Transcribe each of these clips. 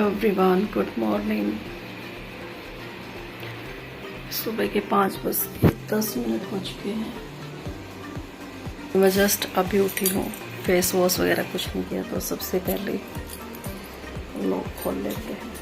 Hello everyone, good morning. सुबह के 5:10 हो चुके हैं। मैं जस्ट अभी उठी हूँ, फेस वॉश वगैरह कुछ नहीं किया, तो सबसे पहले लोग खोल लेते हैं।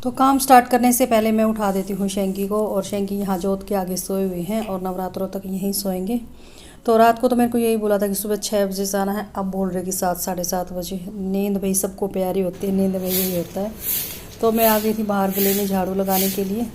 तो काम स्टार्ट करने से पहले मैं उठा देती हूँ शैंकी को, और शैंकी यहाँ जोत के आगे सोए हुए हैं और नवरात्रों तक यहीं सोएंगे। तो रात को तो मेरे को यही बोला था कि सुबह 6 बजे से आना है, अब बोल रहे कि 7 साढ़े 7 बजे। नींद भाई सबको प्यारी होती है, नींद में यही होता है। तो मैं आ गई थी बाहर गले में झाड़ू लगाने के लिए।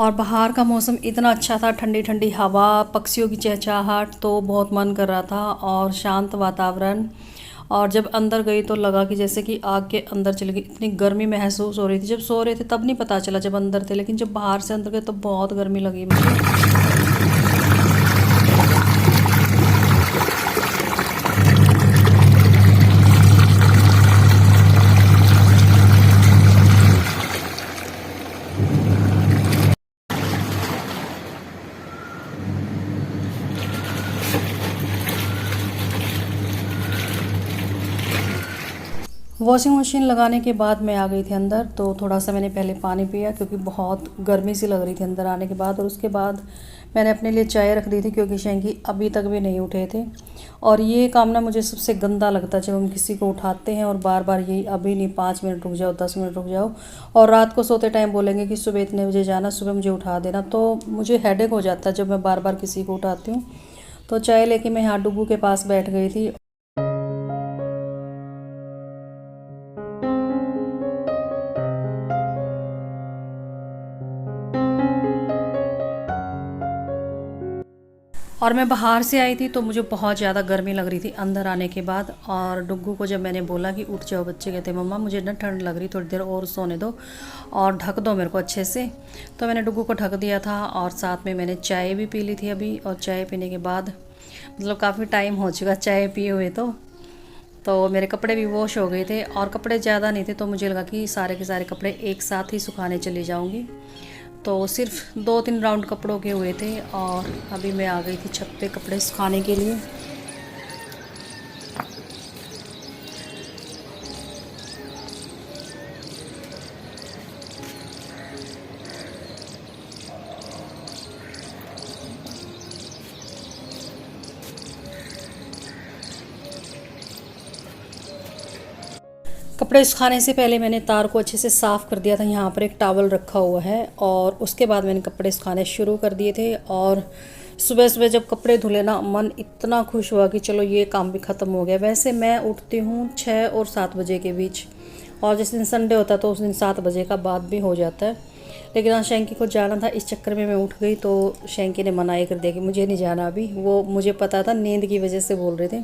और बाहर का मौसम इतना अच्छा था, ठंडी ठंडी हवा, पक्षियों की चहचहाहट, तो बहुत मन कर रहा था और शांत वातावरण। और जब अंदर गई तो लगा कि जैसे कि आग के अंदर चली गई, इतनी गर्मी महसूस हो रही थी। जब सो रहे थे तब नहीं पता चला जब अंदर थे, लेकिन जब बाहर से अंदर गए तो बहुत गर्मी लगी मुझे। वॉशिंग मशीन लगाने के बाद मैं आ गई थी अंदर। तो थोड़ा सा मैंने पहले पानी पिया क्योंकि बहुत गर्मी सी लग रही थी अंदर आने के बाद। और उसके बाद मैंने अपने लिए चाय रख दी थी क्योंकि शैंकी अभी तक भी नहीं उठे थे। और ये काम ना मुझे सबसे गंदा लगता है, जब हम किसी को उठाते हैं और बार बार यही अभी नहीं, 5 मिनट रुक जाओ, 10 मिनट रुक जाओ, और रात को सोते टाइम बोलेंगे कि सुबह इतने बजे जाना, सुबह मुझे उठा देना। तो मुझे हेडेक हो जाता है जब मैं बार बार किसी को उठाती हूँ। तो चाय लेके मैं यहाँ डुग्गू के पास बैठ गई थी। और मैं बाहर से आई थी तो मुझे बहुत ज़्यादा गर्मी लग रही थी अंदर आने के बाद। और डुग्गू को जब मैंने बोला कि उठ जाओ, बच्चे कहते मम्मा मुझे ना ठंड लग रही, थोड़ी देर और सोने दो और ढक दो मेरे को अच्छे से। तो मैंने डुग्गू को ढक दिया था और साथ में मैंने चाय भी पी ली थी अभी। और चाय पीने के बाद मतलब काफ़ी टाइम हो चुका चाय पिए हुए। तो मेरे कपड़े भी वॉश हो गए थे और कपड़े ज़्यादा नहीं थे, तो मुझे लगा कि सारे के सारे कपड़े एक साथ ही सुखाने चली जाऊँगी। तो सिर्फ 2-3 राउंड कपड़ों के हुए थे और अभी मैं आ गई थी छत पे कपड़े सुखाने के लिए। कपड़े सुखाने से पहले मैंने तार को अच्छे से साफ़ कर दिया था। यहाँ पर एक टॉवल रखा हुआ है और उसके बाद मैंने कपड़े सुखाने शुरू कर दिए थे। और सुबह सुबह जब कपड़े धुले ना, मन इतना खुश हुआ कि चलो ये काम भी ख़त्म हो गया। वैसे मैं उठती हूँ 6 और 7 बजे के बीच, और जिस दिन संडे होता है तो उस दिन 7 बजे का बाद भी हो जाता है। लेकिन आज शैंकी को जाना था, इस चक्कर में मैं उठ गई। तो शैंकी ने मना ही कर दिया कि मुझे नहीं जाना अभी। वो मुझे पता था नींद की वजह से बोल रहे थे,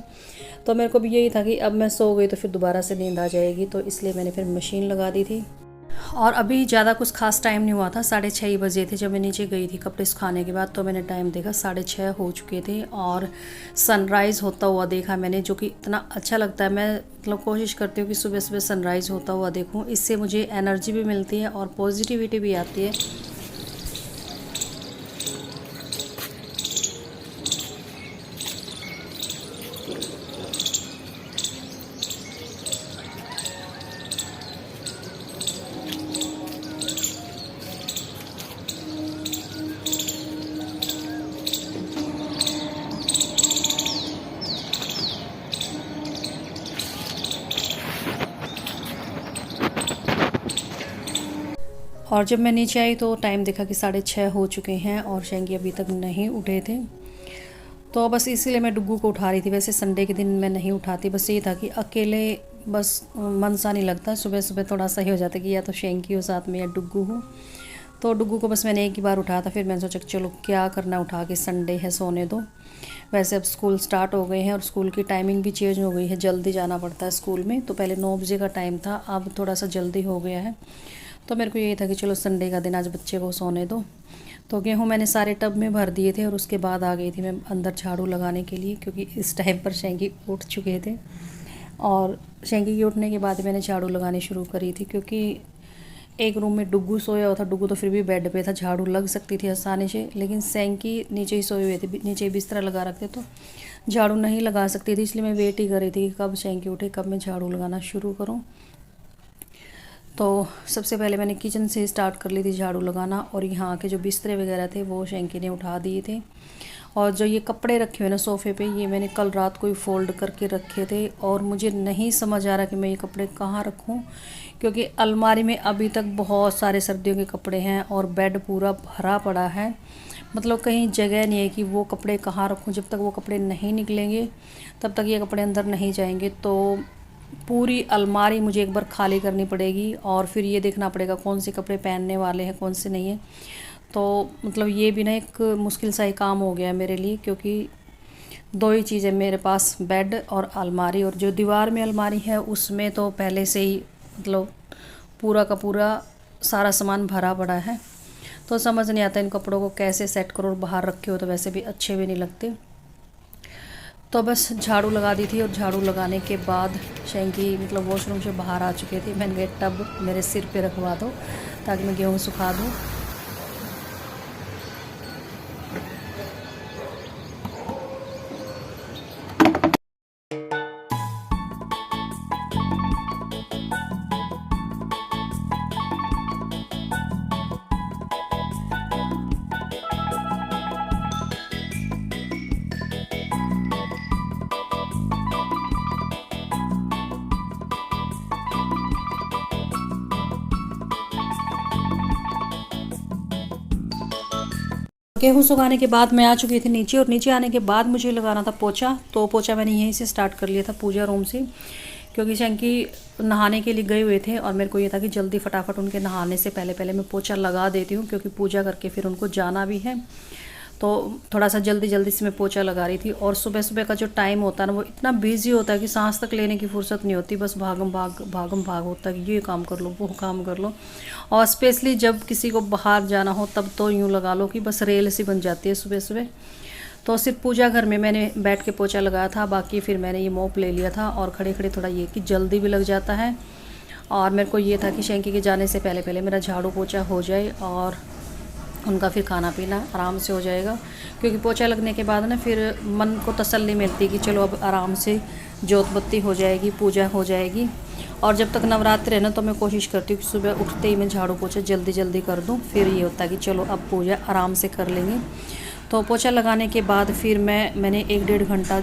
तो मेरे को भी यही था कि अब मैं सो गई तो फिर दोबारा से नींद आ जाएगी, तो इसलिए मैंने फिर मशीन लगा दी थी। और अभी ज़्यादा कुछ खास टाइम नहीं हुआ था, 6:30 बजे थे जब मैं नीचे गई थी कपड़े सुखाने के बाद। तो मैंने टाइम देखा 6:30 हो चुके थे और सनराइज़ होता हुआ देखा मैंने, जो कि इतना अच्छा लगता है। मैं मतलब कोशिश करती हूँ कि सुबह सुबह सनराइज़ होता हुआ देखूँ, इससे मुझे एनर्जी भी मिलती है और पॉजिटिविटी भी आती है। और जब मैं नीचे आई तो टाइम देखा कि 6:30 हो चुके हैं और शेंगी अभी तक नहीं उठे थे। तो बस इसीलिए मैं डुग्गू को उठा रही थी। वैसे संडे के दिन मैं नहीं उठाती, बस ये था कि अकेले बस मन सा नहीं लगता। सुबह सुबह थोड़ा सा ही हो जाता कि या तो शेंगी हो साथ में या डुग्गू हो। तो डुग्गू को बस मैंने एक ही बार उठाया था। फिर मैंने सोचा चलो क्या करना, उठा के संडे है सोने दो। वैसे अब स्कूल स्टार्ट हो गए हैं और स्कूल की टाइमिंग भी चेंज हो गई है, जल्दी जाना पड़ता है स्कूल में। तो पहले 9 बजे का टाइम था, अब थोड़ा सा जल्दी हो गया है। तो मेरे को यही था कि चलो संडे का दिन आज बच्चे को सोने दो। तो गेहूँ मैंने सारे टब में भर दिए थे और उसके बाद आ गई थी मैं अंदर झाड़ू लगाने के लिए, क्योंकि इस टाइम पर शेंगी उठ चुके थे। और शेंगी के उठने के बाद मैंने झाड़ू लगानी शुरू करी थी, क्योंकि एक रूम में डुग्गू सोया हुआ था। डुग्गू तो फिर भी बेड पे था, झाड़ू लग सकती थी आसानी से, लेकिन शेंगी नीचे ही सोए हुए थे, नीचे ही बिस्तर लगा रखते तो झाड़ू नहीं लगा सकती थी। इसलिए मैं वेट ही कर रही थी कि कब शेंगी उठे, कब मैं झाड़ू लगाना शुरू करूँ। तो सबसे पहले मैंने किचन से स्टार्ट कर ली थी झाड़ू लगाना, और यहाँ के जो बिस्तरे वगैरह थे वो शेंकी ने उठा दिए थे। और जो ये कपड़े रखे हुए ना सोफ़े पे, ये मैंने कल रात को ही फोल्ड करके रखे थे, और मुझे नहीं समझ आ रहा कि मैं ये कपड़े कहाँ रखूँ, क्योंकि अलमारी में अभी तक बहुत सारे सर्दियों के कपड़े हैं और बेड पूरा भरा पड़ा है। मतलब कहीं जगह नहीं है कि वो कपड़े कहाँ रखूँ। जब तक वो कपड़े नहीं निकलेंगे तब तक ये कपड़े अंदर नहीं जाएंगे। तो पूरी अलमारी मुझे एक बार खाली करनी पड़ेगी और फिर ये देखना पड़ेगा कौन से कपड़े पहनने वाले हैं कौन से नहीं है। तो मतलब ये भी ना एक मुश्किल सा ही काम हो गया है मेरे लिए, क्योंकि 2 ही चीज़ें मेरे पास, बेड और अलमारी। और जो दीवार में अलमारी है उसमें तो पहले से ही मतलब पूरा का पूरा सारा सामान भरा पड़ा है। तो समझ नहीं आता इन कपड़ों को कैसे सेट करो, और बाहर रखे हो तो वैसे भी अच्छे भी नहीं लगते। तो बस झाड़ू लगा दी थी, और झाड़ू लगाने के बाद शेंगी मतलब वॉशरूम से बाहर आ चुके थे। मैंने ये टब मेरे सिर पे रखवा दो ताकि मैं गेहूँ सुखा दूँ। गेहूँ सुखाने के बाद मैं आ चुकी थी नीचे, और नीचे आने के बाद मुझे लगाना था पोछा। तो पोछा मैंने यहीं से स्टार्ट कर लिया था, पूजा रूम से, क्योंकि शंकी नहाने के लिए गए हुए थे और मेरे को ये था कि जल्दी फटाफट उनके नहाने से पहले पहले मैं पोछा लगा देती हूँ, क्योंकि पूजा करके फिर उनको जाना भी है। तो थोड़ा सा जल्दी जल्दी से मैं पोछा लगा रही थी। और सुबह सुबह का जो टाइम होता है ना, वो इतना बिजी होता है कि सांस तक लेने की फुर्सत नहीं होती। बस भागम भाग होता है कि ये काम कर लो वो काम कर लो। और स्पेशली जब किसी को बाहर जाना हो तब तो यूँ लगा लो कि बस रेल सी बन जाती है सुबह सुबह। तो सिर्फ पूजा घर में मैंने बैठ के पोछा लगाया था, बाकी फिर मैंने ये मोप ले लिया था। और खड़े खड़े थोड़ा ये कि जल्दी भी लग जाता है, और मेरे को ये था कि शेंकी के जाने से पहले पहले मेरा झाड़ू पोछा हो जाए और उनका फिर खाना पीना आराम से हो जाएगा। क्योंकि पोछा लगने के बाद ना फिर मन को तसल्ली मिलती कि चलो अब आराम से जोत बत्ती हो जाएगी, पूजा हो जाएगी। और जब तक नवरात्र है ना, तो मैं कोशिश करती हूँ कि सुबह उठते ही मैं झाड़ू पोछा जल्दी जल्दी कर दूँ। फिर ये होता है कि चलो अब पूजा आराम से कर लेंगे। तो पोछा लगाने के बाद फिर मैंने 1-1.5 घंटा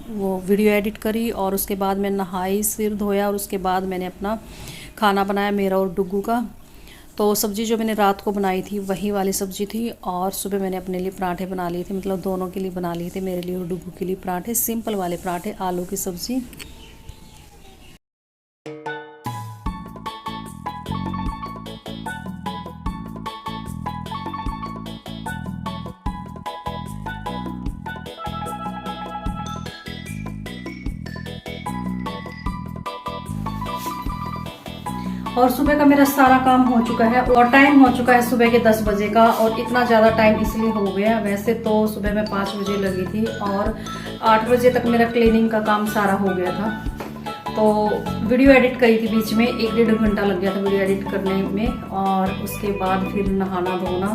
वो वीडियो एडिट करी, और उसके बाद मैं नहाई, सिर धोया, और उसके बाद मैंने अपना खाना बनाया मेरा और डुग्गू का। तो सब्ज़ी जो मैंने रात को बनाई थी वही वाली सब्ज़ी थी, और सुबह मैंने अपने लिए पराठे बना लिए थे, मतलब दोनों के लिए बना लिए थे, मेरे लिए और डुग्गू के लिए पराठे, सिंपल वाले पराठे, आलू की सब्ज़ी। और सुबह का मेरा सारा काम हो चुका है, और टाइम हो चुका है सुबह के 10 बजे का। और इतना ज़्यादा टाइम इसलिए हो गया, वैसे तो सुबह मैं 5 बजे लगी थी और 8 बजे तक मेरा क्लीनिंग का काम सारा हो गया था। तो वीडियो एडिट करी थी, बीच में 1-1.5 घंटा लग गया था वीडियो एडिट करने में। और उसके बाद फिर नहाना धोना,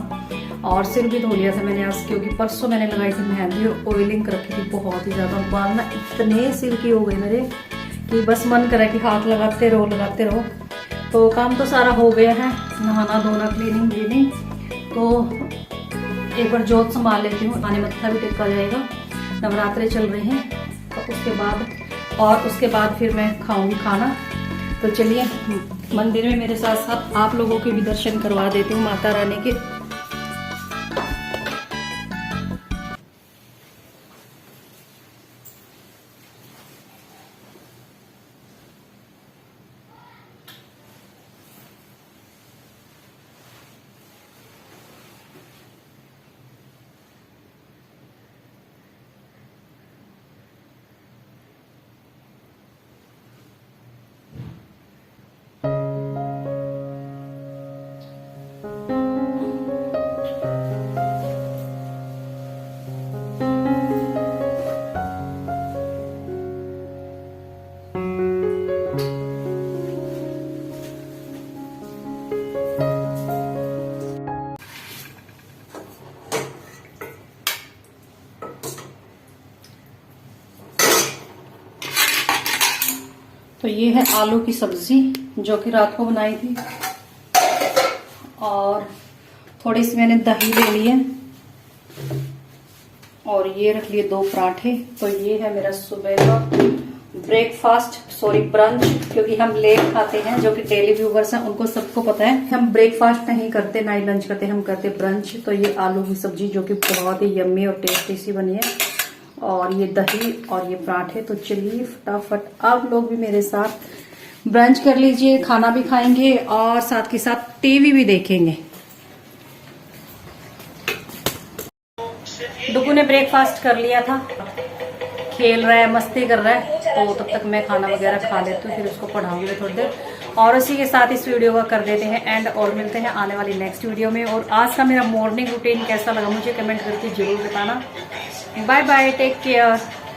और सिर भी धो लिया था मैंने आज, क्योंकि परसों मैंने लगाई थी मेहंदी और ऑयलिंग रखी थी बहुत ही ज़्यादा। बाल ना इतने सिर की हो गए मेरे कि बस मन करे कि हाथ लगाते रहो। तो काम तो सारा हो गया है, नहाना धोना क्लीनिंग व्लीनिंग। तो एक बार जोत संभाल लेती हूँ, आने मत्था भी टेका जाएगा, नवरात्रे चल रहे हैं। तो उसके बाद फिर मैं खाऊंगी खाना। तो चलिए मंदिर में मेरे साथ साथ आप लोगों के भी दर्शन करवा देती हूँ माता रानी के। तो ये है आलू की सब्जी जो कि रात को बनाई थी, और थोड़ी सी मैंने दही ले ली है, और ये रख लिए 2 पराठे। तो ये है मेरा सुबह का ब्रेकफास्ट, सॉरी ब्रंच, क्योंकि हम लेट खाते हैं, जो कि डेली व्यूवर्स हैं उनको सबको पता है हम ब्रेकफास्ट नहीं करते, ना ही लंच करते, हम करते ब्रंच। तो ये आलू की सब्जी जो कि बहुत ही यम्मी और टेस्टी सी बनी है, और ये दही और ये पराठे। तो चलिए फटाफट आप लोग भी मेरे साथ ब्रंच कर लीजिए, खाना भी खाएंगे और साथ के साथ टीवी भी देखेंगे। डुगू ने ब्रेकफास्ट कर लिया था, खेल रहा है, मस्ती कर रहा है, तो तब तक मैं खाना वगैरह खा लेती हूँ, फिर उसको पढ़ाऊंगी थोड़ी देर। और उसी के साथ इस वीडियो का कर देते हैं एंड, और मिलते हैं आने वाली नेक्स्ट वीडियो में। और आज का मेरा मॉर्निंग रूटीन कैसा लगा मुझे कमेंट करके जरूर बताना। Bye bye, take care.